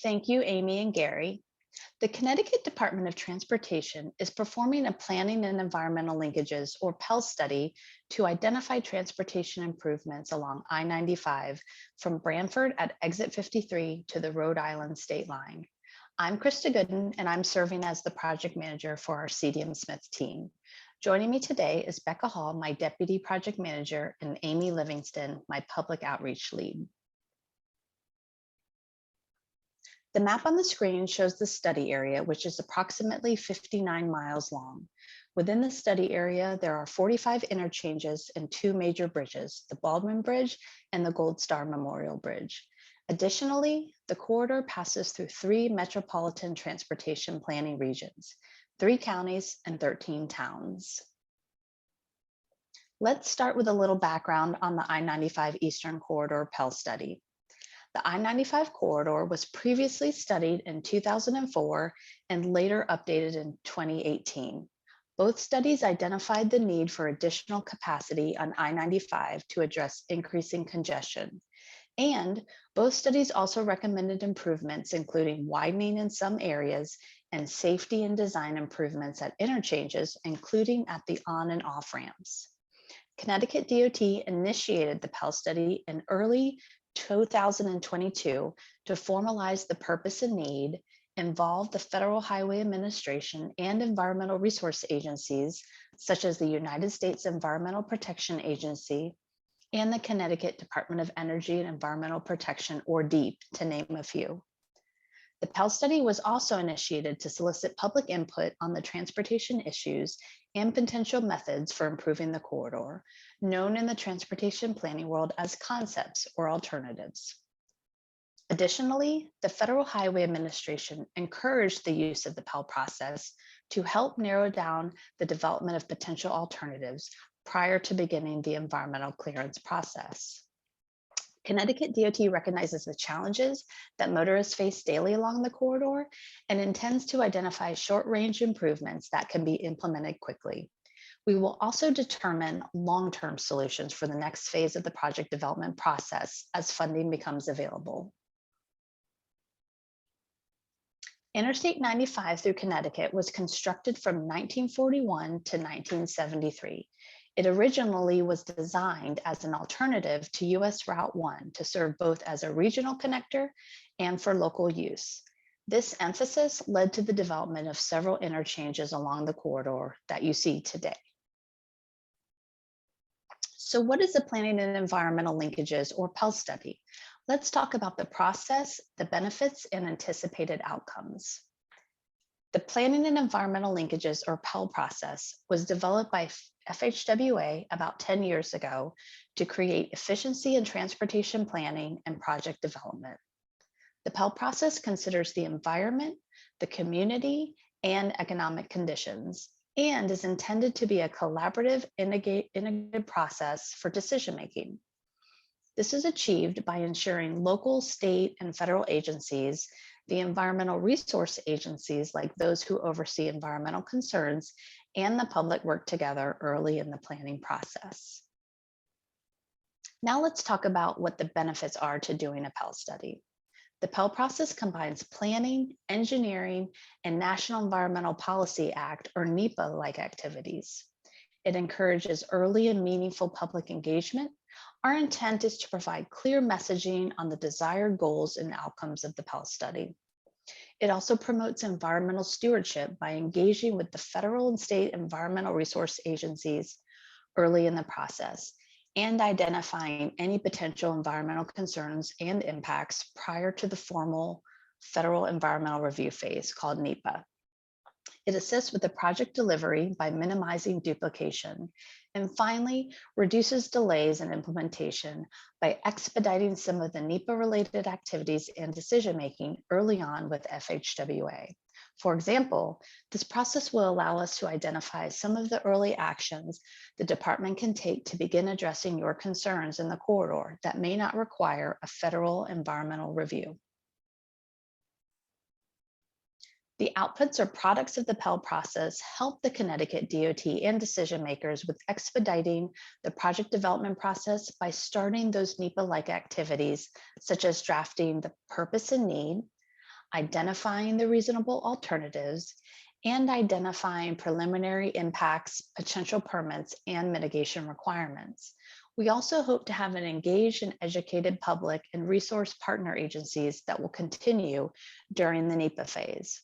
Thank you, Amy and Gary. The Connecticut Department of Transportation is performing a Planning and Environmental Linkages, or PEL study, to identify transportation improvements along I-95 from Branford at exit 53 to the Rhode Island state line. I'm Krista Gooden, and I'm serving as the project manager for our CDM Smith team. Joining me today is Becca Hall, my deputy project manager, and Amy Livingston, my public outreach lead. The map on the screen shows the study area, which is approximately 59 miles long. Within the study area, there are 45 interchanges and 2 major bridges, the Baldwin Bridge and the Gold Star Memorial Bridge. Additionally, the corridor passes through 3 metropolitan transportation planning regions, 3 counties and 13 towns. Let's start with a little background on the I-95 Eastern Corridor PEL study. The I-95 corridor was previously studied in 2004 and later updated in 2018. Both studies identified the need for additional capacity on I-95 to address increasing congestion. And both studies also recommended improvements, including widening in some areas and safety and design improvements at interchanges, including at the on and off ramps. Connecticut DOT initiated the PEL study in early 2022 to formalize the purpose and need, involve the Federal Highway Administration and environmental resource agencies, such as the United States Environmental Protection Agency and the Connecticut Department of Energy and Environmental Protection, or DEEP, to name a few. The PEL study was also initiated to solicit public input on the transportation issues and potential methods for improving the corridor, known in the transportation planning world as concepts or alternatives. Additionally, the Federal Highway Administration encouraged the use of the PEL process to help narrow down the development of potential alternatives prior to beginning the environmental clearance process. Connecticut DOT recognizes the challenges that motorists face daily along the corridor and intends to identify short-range improvements that can be implemented quickly. We will also determine long-term solutions for the next phase of the project development process as funding becomes available. Interstate 95 through Connecticut was constructed from 1941 to 1973. It originally was designed as an alternative to US Route 1 to serve both as a regional connector and for local use. This emphasis led to the development of several interchanges along the corridor that you see today. So what is the Planning and Environmental Linkages, or PEL study? Let's talk about the process, the benefits, and anticipated outcomes. The Planning and Environmental Linkages, or PEL process, was developed by FHWA about 10 years ago to create efficiency in transportation planning and project development. The PEL process considers the environment, the community, and economic conditions, and is intended to be a collaborative, integrated process for decision-making. This is achieved by ensuring local, state, and federal agencies, the environmental resource agencies like those who oversee environmental concerns, and the public work together early in the planning process. Now let's talk about what the benefits are to doing a PEL study. The PEL process combines planning, engineering, and National Environmental Policy Act, or NEPA-like activities. It encourages early and meaningful public engagement. Our intent is to provide clear messaging on the desired goals and outcomes of the PEL study. It also promotes environmental stewardship by engaging with the federal and state environmental resource agencies early in the process and identifying any potential environmental concerns and impacts prior to the formal federal environmental review phase called NEPA. It assists with the project delivery by minimizing duplication, and finally, reduces delays in implementation by expediting some of the NEPA-related activities and decision-making early on with FHWA. For example, this process will allow us to identify some of the early actions the department can take to begin addressing your concerns in the corridor that may not require a federal environmental review. The outputs or products of the PEL process help the Connecticut DOT and decision makers with expediting the project development process by starting those NEPA-like activities, such as drafting the purpose and need, identifying the reasonable alternatives, and identifying preliminary impacts, potential permits, and mitigation requirements. We also hope to have an engaged and educated public and resource partner agencies that will continue during the NEPA phase.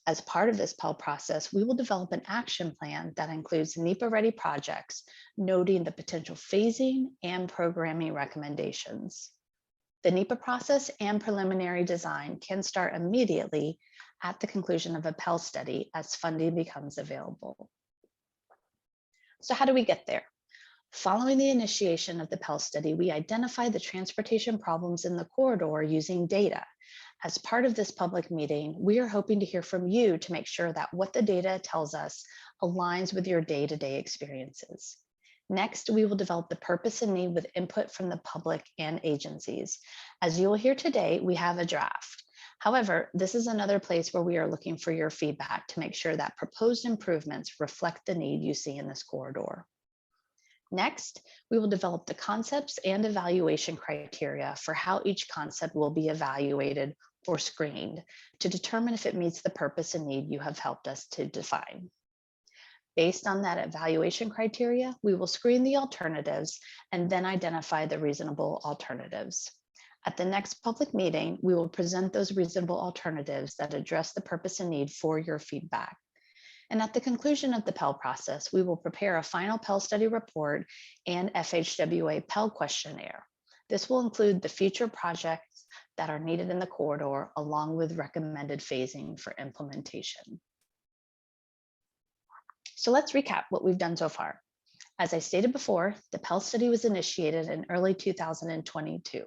As part of this PEL process, we will develop an action plan that includes NEPA-ready projects, noting the potential phasing and programming recommendations. The NEPA process and preliminary design can start immediately at the conclusion of a PEL study as funding becomes available. So how do we get there? Following the initiation of the PEL study, we identified the transportation problems in the corridor using data. As part of this public meeting, we are hoping to hear from you to make sure that what the data tells us aligns with your day-to-day experiences. Next, we will develop the purpose and need with input from the public and agencies. As you will hear today, we have a draft. However, this is another place where we are looking for your feedback to make sure that proposed improvements reflect the need you see in this corridor. Next, we will develop the concepts and evaluation criteria for how each concept will be evaluated or screened to determine if it meets the purpose and need you have helped us to define. Based on that evaluation criteria, we will screen the alternatives and then identify the reasonable alternatives. At the next public meeting, we will present those reasonable alternatives that address the purpose and need for your feedback. And at the conclusion of the PEL process, we will prepare a final PEL study report and FHWA PEL questionnaire. This will include the future projects that are needed in the corridor, along with recommended phasing for implementation. So let's recap what we've done so far. As I stated before, the PEL study was initiated in early 2022.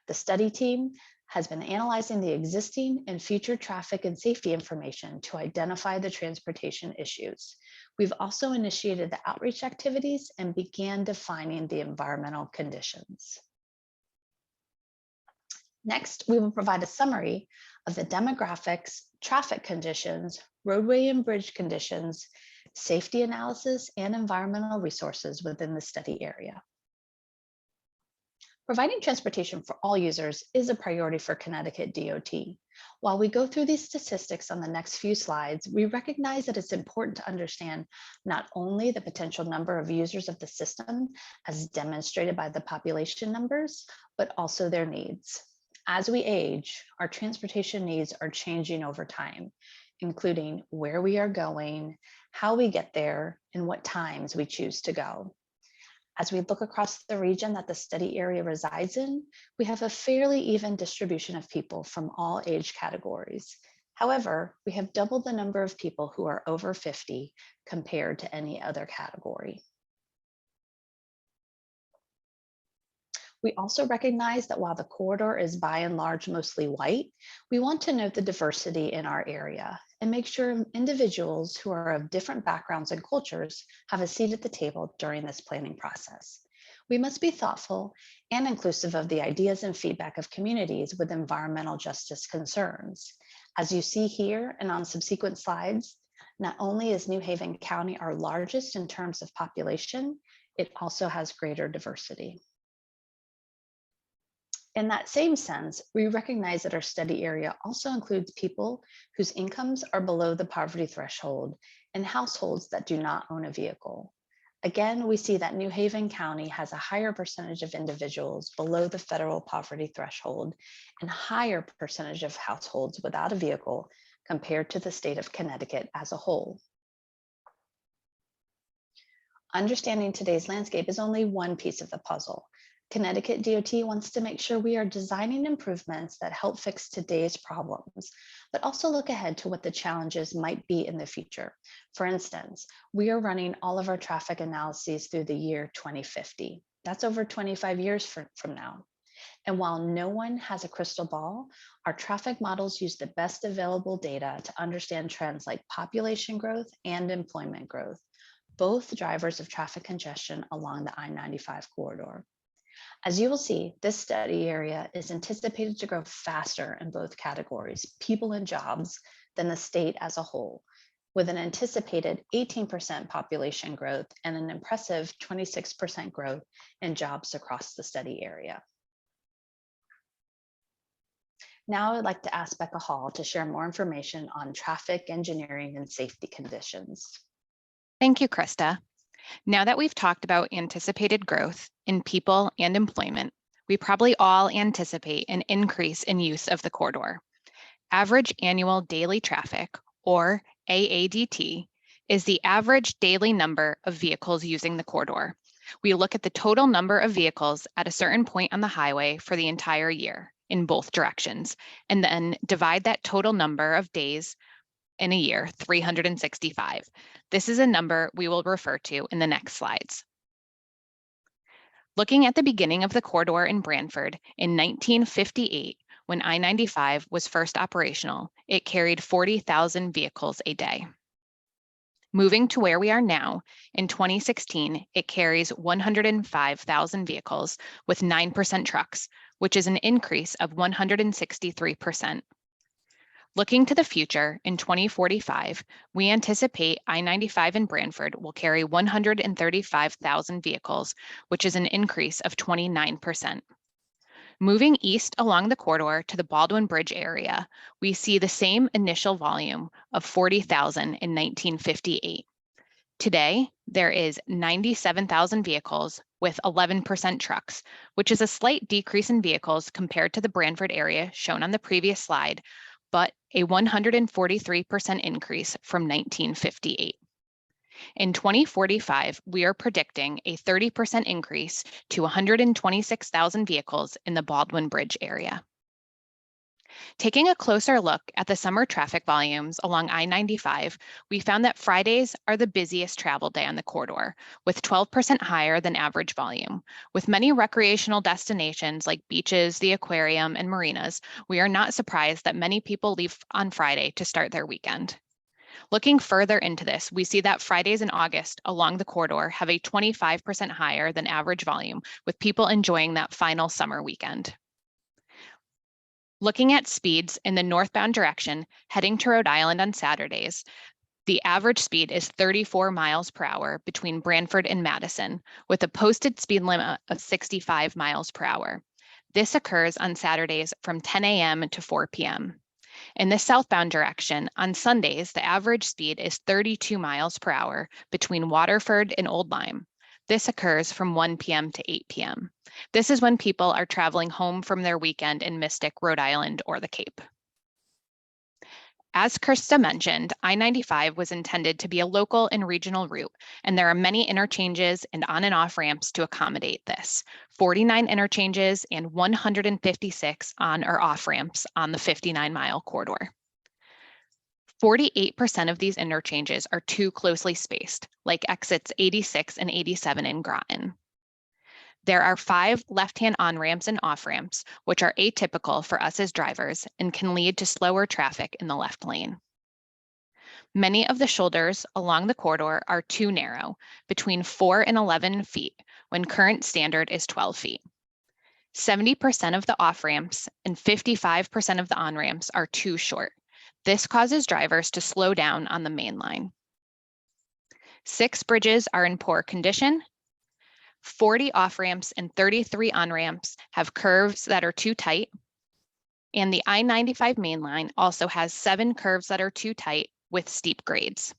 The study team has been analyzing the existing and future traffic and safety information to identify the transportation issues. We've also initiated the outreach activities and began defining the environmental conditions. Next, we will provide a summary of the demographics, traffic conditions, roadway and bridge conditions, safety analysis, and environmental resources within the study area. Providing transportation for all users is a priority for Connecticut DOT. While we go through these statistics on the next few slides, we recognize that it's important to understand not only the potential number of users of the system as demonstrated by the population numbers, but also their needs. As we age, our transportation needs are changing over time, including where we are going, how we get there, and what times we choose to go. As we look across the region that the study area resides in, we have a fairly even distribution of people from all age categories. However, we have doubled the number of people who are over 50 compared to any other category. We also recognize that while the corridor is by and large mostly white, we want to note the diversity in our area and make sure individuals who are of different backgrounds and cultures have a seat at the table during this planning process. We must be thoughtful and inclusive of the ideas and feedback of communities with environmental justice concerns. As you see here and on subsequent slides, not only is New Haven County our largest in terms of population, it also has greater diversity. In that same sense, we recognize that our study area also includes people whose incomes are below the poverty threshold and households that do not own a vehicle. Again, we see that New Haven County has a higher percentage of individuals below the federal poverty threshold and higher percentage of households without a vehicle compared to the state of Connecticut as a whole. Understanding today's landscape is only one piece of the puzzle. Connecticut DOT wants to make sure we are designing improvements that help fix today's problems, but also look ahead to what the challenges might be in the future. For instance, we are running all of our traffic analyses through the year 2050. That's over 25 years from now. And while no one has a crystal ball, our traffic models use the best available data to understand trends like population growth and employment growth, both drivers of traffic congestion along the I-95 corridor. As you will see, this study area is anticipated to grow faster in both categories, people and jobs, than the state as a whole, with an anticipated 18% population growth and an impressive 26% growth in jobs across the study area. Now I'd like to ask Becca Hall to share more information on traffic engineering and safety conditions. Thank you, Krista. Now that we've talked about anticipated growth in people and employment, we probably all anticipate an increase in use of the corridor. Average annual daily traffic, or AADT, is the average daily number of vehicles using the corridor. We look at the total number of vehicles at a certain point on the highway for the entire year in both directions, and then divide that total number of days in a year, 365. This is a number we will refer to in the next slides. Looking at the beginning of the corridor in Branford in 1958, when I-95 was first operational, it carried 40,000 vehicles a day. Moving to where we are now, in 2016, it carries 105,000 vehicles with 9% trucks, which is an increase of 163%. Looking to the future, in 2045, we anticipate I-95 in Branford will carry 135,000 vehicles, which is an increase of 29%. Moving east along the corridor to the Baldwin Bridge area, we see the same initial volume of 40,000 in 1958. Today, there is 97,000 vehicles with 11% trucks, which is a slight decrease in vehicles compared to the Branford area shown on the previous slide, but a 143% increase from 1958. In 2045, we are predicting a 30% increase to 126,000 vehicles in the Baldwin Bridge area. Taking a closer look at the summer traffic volumes along I-95, we found that Fridays are the busiest travel day on the corridor, with 12% higher than average volume. With many recreational destinations like beaches, the aquarium, and marinas, we are not surprised that many people leave on Friday to start their weekend. Looking further into this, we see that Fridays in August along the corridor have a 25% higher than average volume, with people enjoying that final summer weekend. Looking at speeds in the northbound direction, heading to Rhode Island on Saturdays, the average speed is 34 miles per hour between Branford and Madison, with a posted speed limit of 65 miles per hour. This occurs on Saturdays from 10 a.m. to 4 p.m. In the southbound direction, on Sundays, the average speed is 32 miles per hour between Waterford and Old Lyme. This occurs from 1 p.m. to 8 p.m. This is when people are traveling home from their weekend in Mystic, Rhode Island, or the Cape. As Krista mentioned, I-95 was intended to be a local and regional route, and there are many interchanges and on and off ramps to accommodate this. 49 interchanges and 156 on or off ramps on the 59-mile corridor. 48% of these interchanges are too closely spaced, like exits 86 and 87 in Groton. There are 5 left-hand on-ramps and off-ramps, which are atypical for us as drivers and can lead to slower traffic in the left lane. Many of the shoulders along the corridor are too narrow, between 4 and 11 feet, when current standard is 12 feet. 70% of the off-ramps and 55% of the on-ramps are too short. This causes drivers to slow down on the main line. 6 bridges are in poor condition. 40 off-ramps and 33 on-ramps have curves that are too tight. And the I-95 main line also has 7 curves that are too tight with steep grades.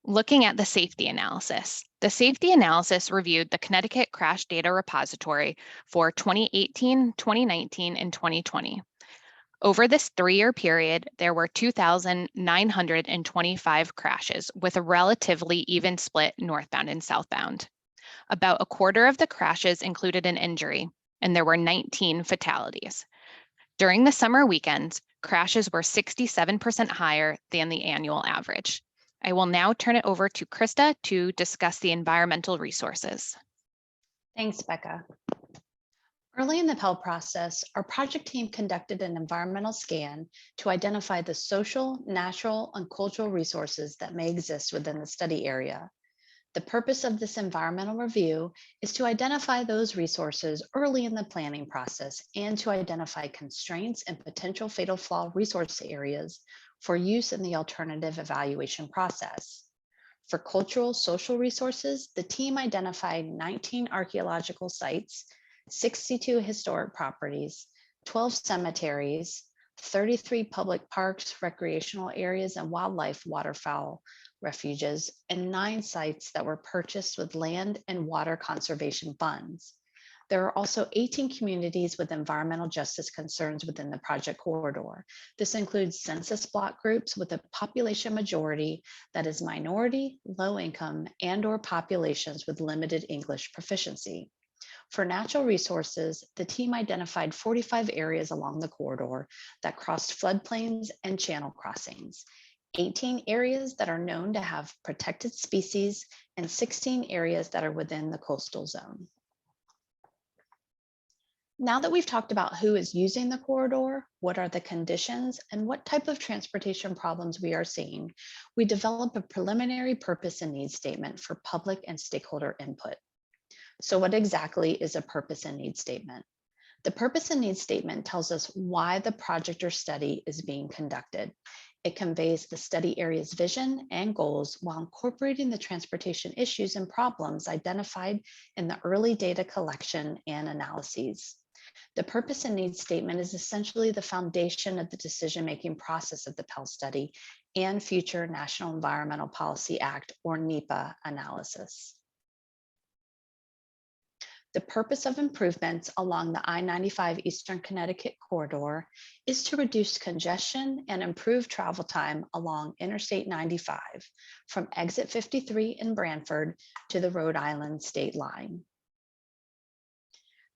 Looking at the safety analysis. The safety analysis reviewed the Connecticut Crash Data Repository for 2018, 2019, and 2020. Over this 3-year period, there were 2,925 crashes with a relatively even split northbound and southbound. About a quarter of the crashes included an injury, and there were 19 fatalities. During the summer weekends, crashes were 67% higher than the annual average. I will now turn it over to Krista to discuss the environmental resources. Thanks, Becca. Early in the PEL process, our project team conducted an environmental scan to identify the social, natural, and cultural resources that may exist within the study area. The purpose of this environmental review is to identify those resources early in the planning process and to identify constraints and potential fatal flaw resource areas for use in the alternative evaluation process. For cultural social resources, the team identified 19 archaeological sites, 62 historic properties, 12 cemeteries, 33 public parks, recreational areas, and wildlife waterfowl refuges, and 9 sites that were purchased with land and water conservation funds. There are also 18 communities with environmental justice concerns within the project corridor. This includes census block groups with a population majority that is minority, low income, and/or populations with limited English proficiency. For natural resources, the team identified 45 areas along the corridor that crossed floodplains and channel crossings, 18 areas that are known to have protected species, and 16 areas that are within the coastal zone. Now that we've talked about who is using the corridor, what are the conditions, and what type of transportation problems we are seeing, we develop a preliminary purpose and needs statement for public and stakeholder input. So what exactly is a purpose and needs statement? The purpose and needs statement tells us why the project or study is being conducted. It conveys the study area's vision and goals while incorporating the transportation issues and problems identified in the early data collection and analyses. The purpose and needs statement is essentially the foundation of the decision-making process of the PEL study and future National Environmental Policy Act, or NEPA, analysis. The purpose of improvements along the I-95 Eastern Connecticut corridor is to reduce congestion and improve travel time along Interstate 95 from exit 53 in Branford to the Rhode Island state line.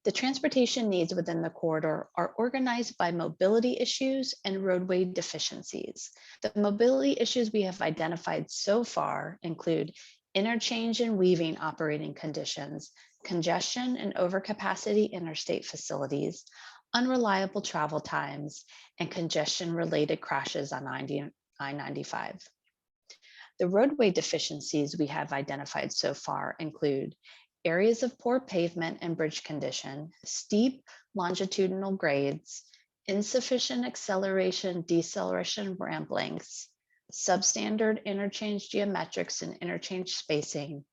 The transportation needs within the corridor are organized by mobility issues and roadway deficiencies. The mobility issues we have identified so far include interchange and weaving operating conditions, congestion and overcapacity interstate facilities, unreliable travel times, and congestion-related crashes on I-95. The roadway deficiencies we have identified so far include areas of poor pavement and bridge condition, steep longitudinal grades, insufficient acceleration, deceleration ramp lengths, substandard interchange geometrics and interchange spacing,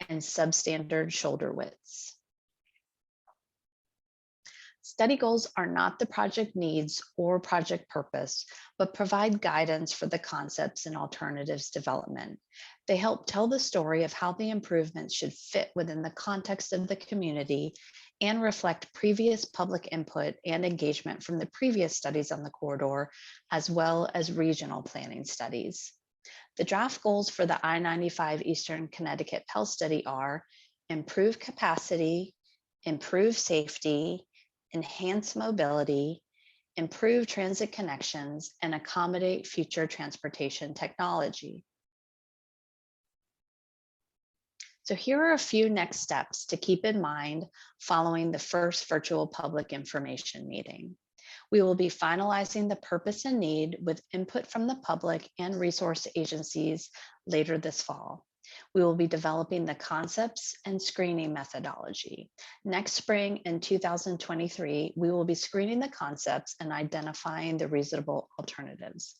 and substandard shoulder widths. Study goals are not the project needs or project purpose, but provide guidance for the concepts and alternatives development. They help tell the story of how the improvements should fit within the context of the community and reflect previous public input and engagement from the previous studies on the corridor, as well as regional planning studies. The draft goals for the I-95 Eastern Connecticut PEL study are improve capacity, improve safety, enhance mobility, improve transit connections, and accommodate future transportation technology. So here are a few next steps to keep in mind following the first virtual public information meeting. We will be finalizing the purpose and need with input from the public and resource agencies later this fall. We will be developing the concepts and screening methodology. Next spring in 2023, we will be screening the concepts and identifying the reasonable alternatives.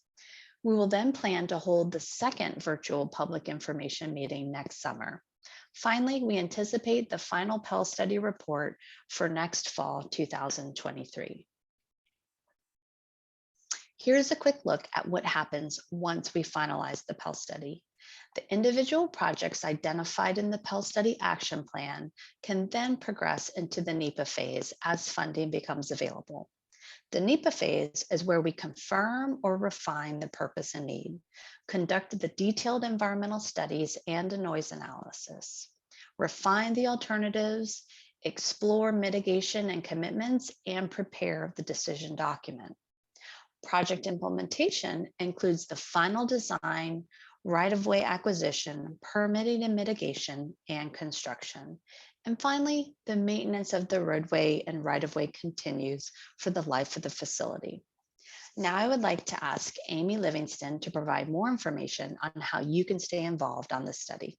We will then plan to hold the second virtual public information meeting next summer. Finally, we anticipate the final PEL study report for next fall 2023. Here's a quick look at what happens once we finalize the PEL study. The individual projects identified in the PEL study action plan can then progress into the NEPA phase as funding becomes available. The NEPA phase is where we confirm or refine the purpose and need, conduct the detailed environmental studies and a noise analysis, refine the alternatives, explore mitigation and commitments, and prepare the decision document. Project implementation includes the final design, right-of-way acquisition, permitting and mitigation, and construction. And finally, the maintenance of the roadway and right-of-way continues for the life of the facility. Now I would like to ask Amy Livingston to provide more information on how you can stay involved on this study.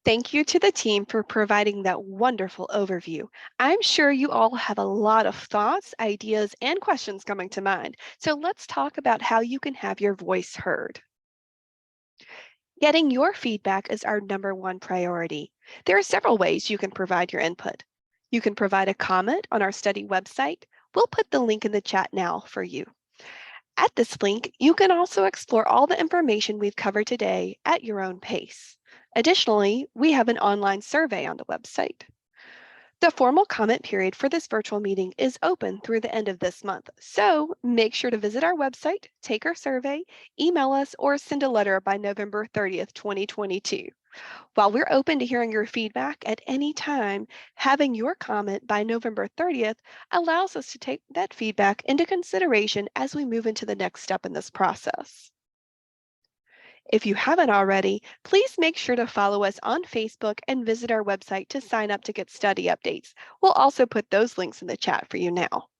Thank you to the team for providing that wonderful overview. I'm sure you all have a lot of thoughts, ideas, and questions coming to mind. So let's talk about how you can have your voice heard. Getting your feedback is our #1 priority. There are several ways you can provide your input. You can provide a comment on our study website. We'll put the link in the chat now for you. At this link, you can also explore all the information we've covered today at your own pace. Additionally, we have an online survey on the website. The formal comment period for this virtual meeting is open through the end of this month, so make sure to visit our website, take our survey, email us, or send a letter by November 30th, 2022. While we're open to hearing your feedback at any time, having your comment by November 30th allows us to take that feedback into consideration as we move into the next step in this process. If you haven't already, please make sure to follow us on Facebook and visit our website to sign up to get study updates. We'll also put those links in the chat for you now.